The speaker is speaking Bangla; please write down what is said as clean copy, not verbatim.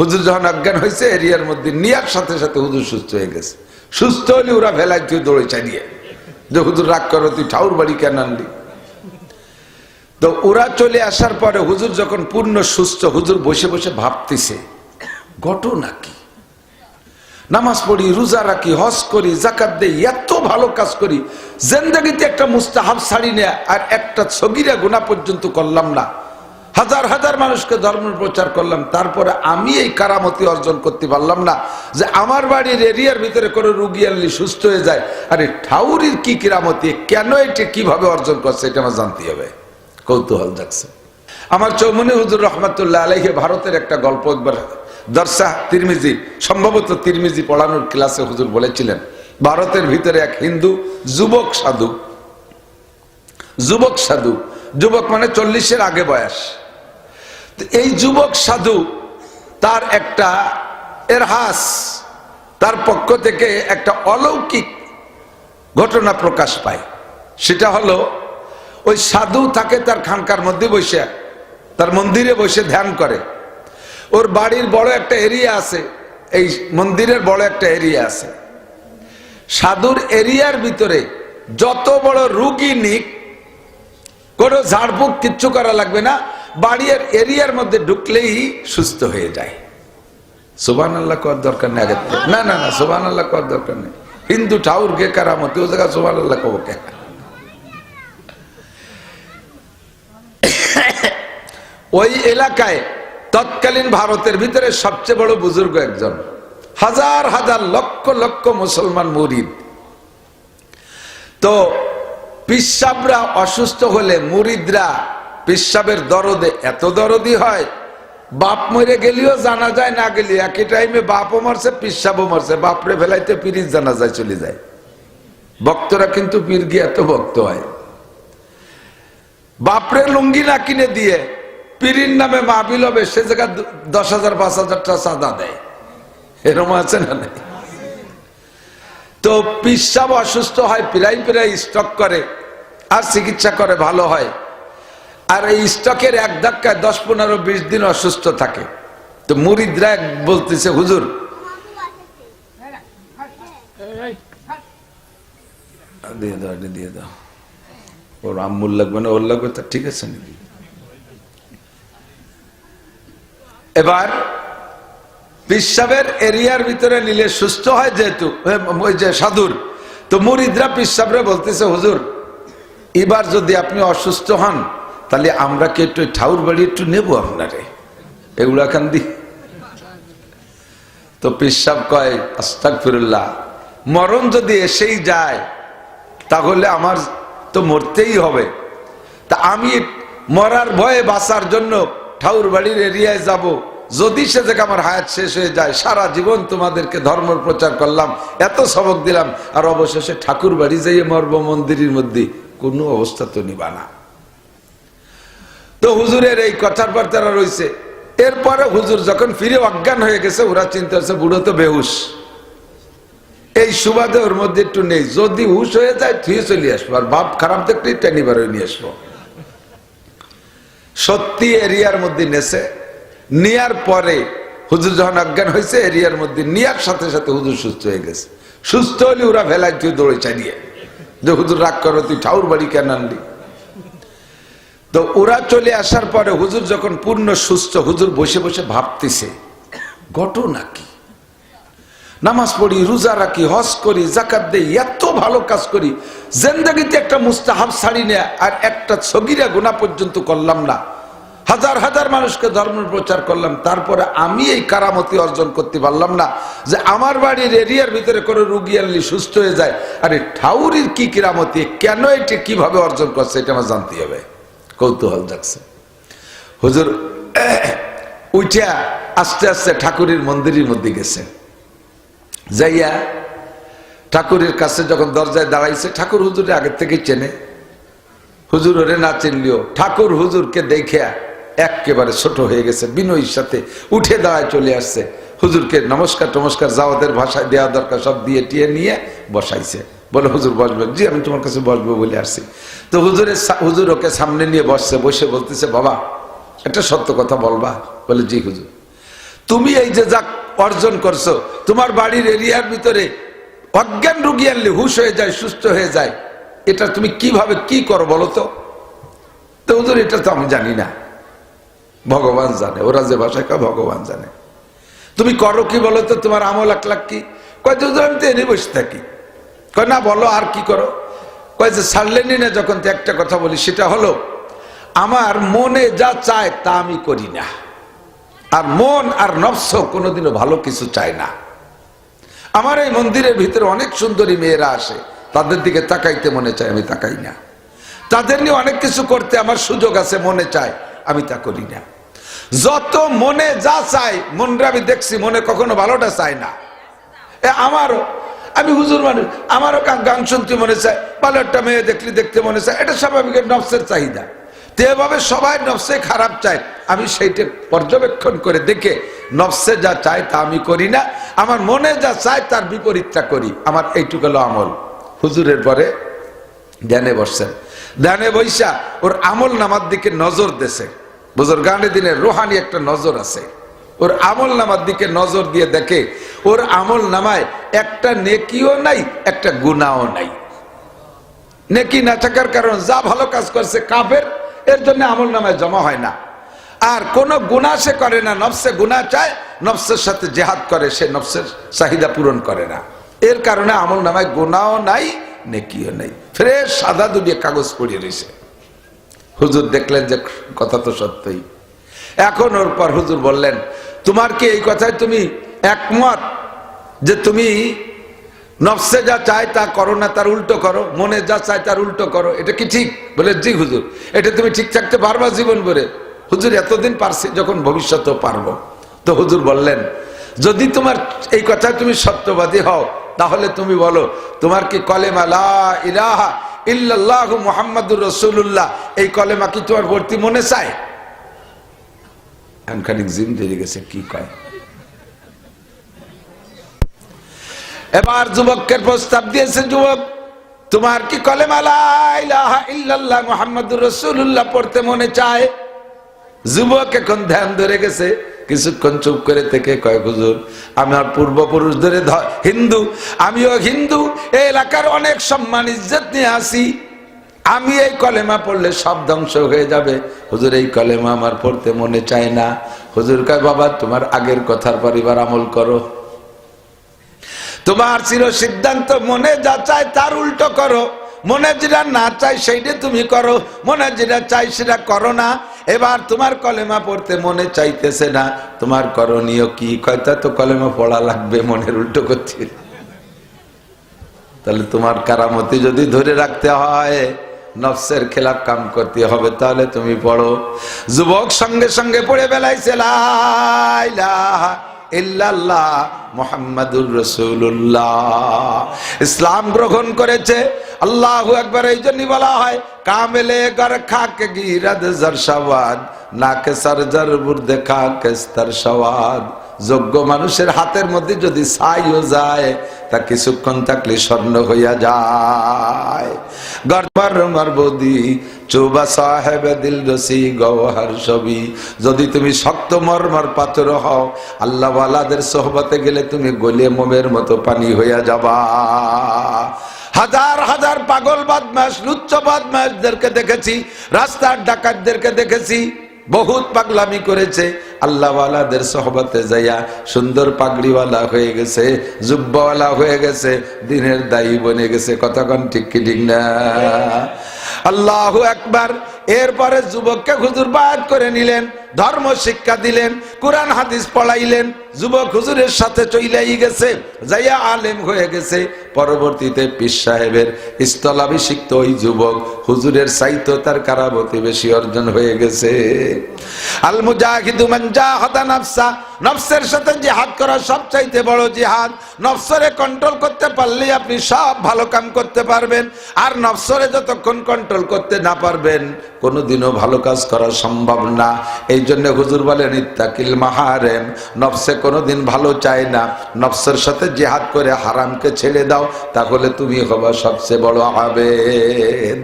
হুজুর যখন অজ্ঞান হয়েছে এরিয়ার মধ্যে নিয়ার সাথে সাথে হুজুর সুস্থ হয়ে গেছে। সুস্থ হলে ওরা ভেলায় তুই দৌড়ে চালিয়ে যে হুজুর রাগ করো, তুই ঠাউর বাড়ি কেন আনলি? তো ওরা চলে আসার পরে হুজুর যখন পূর্ণ সুস্থ, হুজুর বসে বসে ভাবতেছে ঘটনা কি, নামাজ পড়ি, রোজা রাখি, হজ করি, যাকাত দেই, এত ভালো কাজ করি, জিন্দেগিতে একটা মুস্তাহাব ছাড়ি না, আর একটা সগীরা গুনাহ পর্যন্ত করলাম না, হাজার হাজার মানুষকে ধর্ম প্রচার করলাম, তারপরে আমি এই কারামতি অর্জন করতে পারলাম না যে আমার বাড়ির এরিয়ার ভিতরে কোনো রুগী আনলি সুস্থ হয়ে যায়। আরে ঠাউরির কি কিরামতি, কেন এটা কিভাবে অর্জন করছে, এটা আমার জানতে হবে, কৌতূহল জাগছে। আমার চৌমুনি হুজুর রহমাতুল্লাহ আলাইহি ভারতের একটা গল্প একবার দরসা তিরমিজি, সম্ভবত তিরমিজি পড়ানোর ক্লাসে হুজুর বলেছিলেন, ভারতের ভিতরে এক হিন্দু যুবক সাধু, যুবক মানে 40-এর আগে বয়স, এই যুবক সাধু তার একটা এরহাস, তার পক্ষ থেকে একটা অলৌকিক ঘটনা প্রকাশ পায়। সেটা হলো ওই সাধু থাকে তার খানকার মধ্যে বসে, তার মন্দিরে বসে ধ্যান করে। ওর বাড়ির বড় একটা এরিয়া আছে, এই মন্দিরের বড় একটা এরিয়া আছে। সাধুর এরিয়ার ভিতরে যত বড় রুগী নিক, কোনো ঝাড়ফুঁক কিচ্ছু করা লাগবে না, বাড়ির এরিয়ার মধ্যে ঢুকলেই সুস্থ হয়ে যায়। সুবহানাল্লাহ করার দরকার নেই আগে, না না না সুবহানাল্লাহ করার দরকার নেই। হিন্দু ঠাউর কে কারামতি, ও জায়গা সুবহানাল্লাহ কব কে? ওই এলাকায় তৎকালীন ভারতের ভিতরে সবচেয়ে বড় বুজুর্গ একজন, হাজার হাজার লক্ষ লক্ষ মুসলমান মুরিদ। তো পিসাবরা অসুস্থ হলে মুরিদরা পিসাবের দরদে এত দরদি হয়, বাপ মরে গেলেও জানা যায়, না গেলে একই টাইমে বাপও মরছে পিসাবও মরছে, বাপরে ফেলাইতে পিরিজ জানা যায় চলে যায়। ভক্তরা কিন্তু পীর গিয়ে এত ভক্ত হয়, বাপরে লুঙ্গি না কিনে দিয়ে পীরির নামে মাহফিল হবে, সে জায়গা 10,000 5,000 টাকা চাঁদা দেয়, এরকম আছে না? তো পিসাব অসুস্থ হয়, প্রায় স্টক করে, আর চিকিৎসা করে, ভালো হয়। আর এই স্টকের এক ধাক্কায় 10, 15, 20 দিন অসুস্থ থাকে। তো মুরিদরা বলতেছে, হুজুর দিয়ে দাও, ওর আম্মুর লাগবে না, ওর লাগবে, তা ঠিক আছে নাকি? এবার পিসাবের এরিয়ার ভিতরে নিলে সুস্থ হয় যেহেতু ওই যে সাধুর, তো মুরিদরা পিসাবরে বলতেছে, হুজুর এবার যদি আপনি অসুস্থ হন তাহলে আমরা কি একটু ঠাউর বাড়ি একটু নেবো আপনারে, এগুলা খান দি। তো পিসাব কয়, আস্তাগফিরুল্লাহ, মরণ যদি এসেই যায় তাহলে আমার তো মরতেই হবে, তা আমি মরার ভয়ে বাঁচার জন্য ঠাউর বাড়ির এরিয়ায় যাব, যদি সে জায়গা আমার হায়াত শেষ হয়ে যায়, সারা জীবন তোমাদেরকে ধর্ম প্রচার করলাম, এত সবক দিলাম, আর অবশেষে ঠাকুর বাড়ি যাইয়ে মরব মন্দিরের মধ্যে, কোনো অবস্থা তো নিবা না। তো হুজুরের এই কথার পর তারা রয়েছে। এরপরে হুজুর যখন ফিরে অজ্ঞান হয়ে গেছে, ওরা চিন্তা করছে বুড়ো তো বেহুশ, এই সুবাদে ওর মধ্যে একটু নেই, যদি হুশ হয়ে যায় থুয়ে চলে আসবো, আর ভাব খারাপ দেখলে টেনিবার নিয়ে আসবো। সত্যি এরিয়ার মধ্যে নেছে, নেয়ার পরে হুজুর যখন অজ্ঞান হয়েছে এরিয়ার মধ্যে, নেয়ার সাথে সাথে হুজুর সুস্থ হয়ে গেছে। সুস্থ হলে ওরা ভেলায় তুই দৌড়ে চালিয়ে যে হুজুর রাগ করো, তুই ঠাউর বাড়ি কেন আনলি? তো ওরা চলে আসার পরে হুজুর যখন পূর্ণ সুস্থ, হুজুর বসে বসে ভাবতেছে ঘটনা কি, নামাজ পড়ি, রোজা রাখি, হজ করি, যাকাত দেই, এত ভালো কাজ করি, জিন্দেগিতে একটা মুস্তাহাব ছাড়ি না, আর একটা সগীরা গুনাহ পর্যন্ত করলাম না, হাজার হাজার মানুষকে ধর্ম প্রচার করলাম, তারপরে আমি এই কারামতি অর্জন করতে পারলাম না যে আমার বাড়ির এরিয়ার ভিতরে কোনো রুগী আনলি সুস্থ হয়ে যায়। আরে ঠাউরির কি কিরামতি, কেন এটা কিভাবে অর্জন করছে, এটা আমার জানতে হবে, কৌতূহল জাগছে। হুজুর উঠা আস্তে আস্তে ঠাকুরের মন্দিরের মধ্যে গেছে, যাইয়া ঠাকুরের কাছে যখন দরজায় দাঁড়াইছে, ঠাকুর হুজুরে আগের থেকে চেনে, হুজুর ওরে না চিনলেও ঠাকুর হুজুরকে দেখে একেবারে ছোট হয়ে গেছে, বিনয়ের সাথে উঠে দাঁড়ায় চলে আসছে, হুজুরকে নমস্কার টমস্কার যা ওদের ভাষায় দেওয়া দরকার সব দিয়ে টিয়ে নিয়ে বসাইছে, বলে হুজুর বসবেন? জি আমি তোমার কাছে বসবো বলে আসছি। তো হুজুর ওকে সামনে নিয়ে বসছে, বসে বলতেছে, বাবা একটা সত্য কথা বলবা? বলে জি হুজুর। তুমি এই যে যা অর্জন করছো, তোমার বাড়ির এরিয়ার ভিতরে অজ্ঞান রুগী আনলে হুশ হয়ে যায়, সুস্থ হয়ে যায়, এটা তুমি কিভাবে কি করো বলো তো? তো হুজুর এটা তো আমি জানি না, ভগবান জানে। ওরা যে ভাষায় কয় ভগবান জানে। তুমি করো কি বলো তো? তোমার আমল আকলাক কি? কয় যে হুজুর আমি তো এনে বসে থাকি। কয় না, বলো আর কি করো? কয় যে ছাড়লেনি না যখন, তো একটা কথা বলি, সেটা হলো আমার মনে যা চায় তা আমি করি না, আর মন আর নফস কোনোদিনও ভালো কিছু চায় না। আমার এই মন্দিরের ভিতরে অনেক সুন্দরী মেয়েরা আসে, তাদের দিকে তাকাইতে মনে চায়, আমি তাকাই না। তাদের নিয়ে অনেক কিছু করতে আমার সুযোগ আছে, মনে চায়, আমি তা করি না। যত মনে যা চায়, মনরা আমি দেখছি মনে কখনো ভালোটা চায় না। আমারও, আমি হুজুর মানুষ, আমারও গান শুনতে মনে চায়, ভালো একটা মেয়ে দেখলে দেখতে মনে চায়, এটা স্বাভাবিক নফসের চাহিদা। তো এভাবে সবাই নফসে খারাপ চায়, আমি সেইটা পর্যবেক্ষণ করে দেখে নফসে যা চায় তা আমি করি না, আমার মনে যা চায় তার বিপরীতটা করি। আমার এইটুকু হলো আমল। হুজুরের পরে ধ্যানে বসছেন, ধ্যানে বৈশা ওর আমল নামার দিকে নজর দেশে। বুজুর্গানে দিনের রোহানি একটা নজর আছে, ওর আমল নামার দিকে নজর দিয়ে দেখে ওর আমল নামায় একটা নেকিও নাই, একটা গুনাহও নাই। নেকি না থাকার কারণ যা ভালো কাজ করছে কাফের, এর জন্য আমল নামায় জমা হয় না। আর কোন গুনাহ সে করে না, নফসে গুনাহ চায়, নফসের সাথে জেহাদ করে, সে নফসের চাহিদা পূরণ করে না, এর কারণে আমল নামায় গুনাহও নাই, নেকিও নাই, ফ্রেশ সাদা দুনিয়া কাগজ পড়িয়ে রয়েছে। হুজুর দেখলেন যে কথা তো সত্যই। এখন ওর পর হুজুর বললেন, তোমার কি এই কথায় তুমি একমত যে তুমি নফসে যা চায় তা করো না, তার উল্টো করো, মনে যা চায় তার উল্টো করো, এটা কি ঠিক? বলে জি হুজুর, এটা তুমি ঠিক থাকতে পারবা জীবন ভরে? হুজুর এতদিন পারছি, যখন ভবিষ্যতেও পারবো। তো হুজুর বললেন, যদি তোমার এই কথায় তুমি সত্যবাদী হও, তাহলে তুমি বলো, তোমার কি কলেমা লা ইলাহা ইল্লাল্লাহু মুহাম্মাদুর রাসূলুল্লাহ, এই কলেমা কি তোমার ভর্তি মনে চায়? খানিক জিম ধরে গেছে, কি কয়? এবার যুবকের প্রস্তাব দিয়েছে, যুবক তোমার কি কলেমা লা ইলাহা ইল্লাল্লাহ মুহাম্মাদুর রাসূলুল্লাহ পড়তে মনে চায়? যুবক এখন ধ্যান ধরে গেছে, কিছুক্ষণ চুপ করে থেকে কয়, হুজুর আমার পূর্বপুরুষ ধরে হিন্দু, আমিও হিন্দু, এই এলাকার অনেক সম্মান ইজ্জত নিয়ে আসি, আমি এই কলেমা পড়লে সব ধ্বংস হয়ে যাবে, হুজুর এই কলেমা আমার পড়তে মনে চায় না। হুজুর কয়, বাবা তোমার আগের কথার পরিবার আমল করো, তোমার চির সিদ্ধান্ত মনে যা চায় তার উল্টো করো, মনে যেটা না চাই সেইটা তুমি করো, মনে যেটা চাই সেটা করো না। এবার তোমার কলেমা পড়তে মনে চাইতেছে না, তোমার করণীয় কি? কয়টা তো কলেমা পড়া লাগবে মনের উল্টো করতে। তাহলে তোমার কারামতি যদি ধরে রাখতে হয়, নফসের খেলাফ কাম করতে হবে, তাহলে তুমি পড়ো। যুবক সঙ্গে সঙ্গে পড়ে বেলাইছে লা ইলাহা ইল্লাল্লাহ মুহাম্মাদুর রাসূলুল্লাহ, ইসলাম গ্রহণ করেছে। আল্লাহু আকবার এই জন্য বলা হয়, কামেলে গর খাকে গিরাদ জারশাওয়াদ, নাকে সরজার বুরদে খাকে স্তর সওয়াদ। যোগ্য মানুষের হাতের মধ্যে যদি ছাইও যায়, তা কিছুক্ষণ থাকলে স্বর্ণ হইয়া যায়। গরবার মারবদি চুবা সাহেবে দিল রসি গওহার ছবি, যদি তুমি শক্ত মরমর পাথর হও, আল্লাহ ওয়ালাদের সোহবতে গেলে তুমি গলে মোমের মতো পানি হইয়া যাবা। হাজার হাজার পাগল বদমাশ, লুচ্চ বদমাশদেরকে দেখেছি, রাস্তার ডাকাতদেরকে দেখেছি, বহুত পাগলামি করেছে, আল্লাহওয়ালাদের সোহবতে যাইয়া সুন্দর পাগড়িওয়ালা হয়ে গেছে, জুব্বাওয়ালা হয়ে গেছে, দিনের দায়ী বনে গেছে। কতক্ষণ ঠিক কি ঠিক না? আল্লাহু আকবার। এরপরে যুবককে হুজুর বায়াত করে নিলেন, ধর্ম শিক্ষা দিলেন, কোরআন হাদিস পড়াইলেন। যুবক হুজুরের সাথে চইলাই গেছে, যাইয়া আলেম হয়ে গেছে। পরবর্তীতে পীর সাহেবের স্থলাভিষিক্ত ওই যুবক হুজুরের চাইতে তার কারামতি বেশি অর্জন হয়ে গেছে। আল মুজাহিদু মান জাহাদা নাফসা, নফসের সাথে জিহাদ করা সবচাইতে বড় জিহাদ। নফসরে কন্ট্রোল করতে পারলে আপনি সব ভালো কাম করতে পারবেন, আর নফসরে যতক্ষণ কন্ট্রোল করতে না পারবেন, কোনোদিনও ভালো কাজ করা সম্ভব না। এই জন্য হুজুর বলেন, ইত্তাকিল মাহারেম, নফসে কোনোদিন ভালো চায় না, নফসের সাথে জিহাদ করে হারামকে ছেড়ে দাও, তাহলে তুমি হবা সবচেয়ে বড় আবেদ।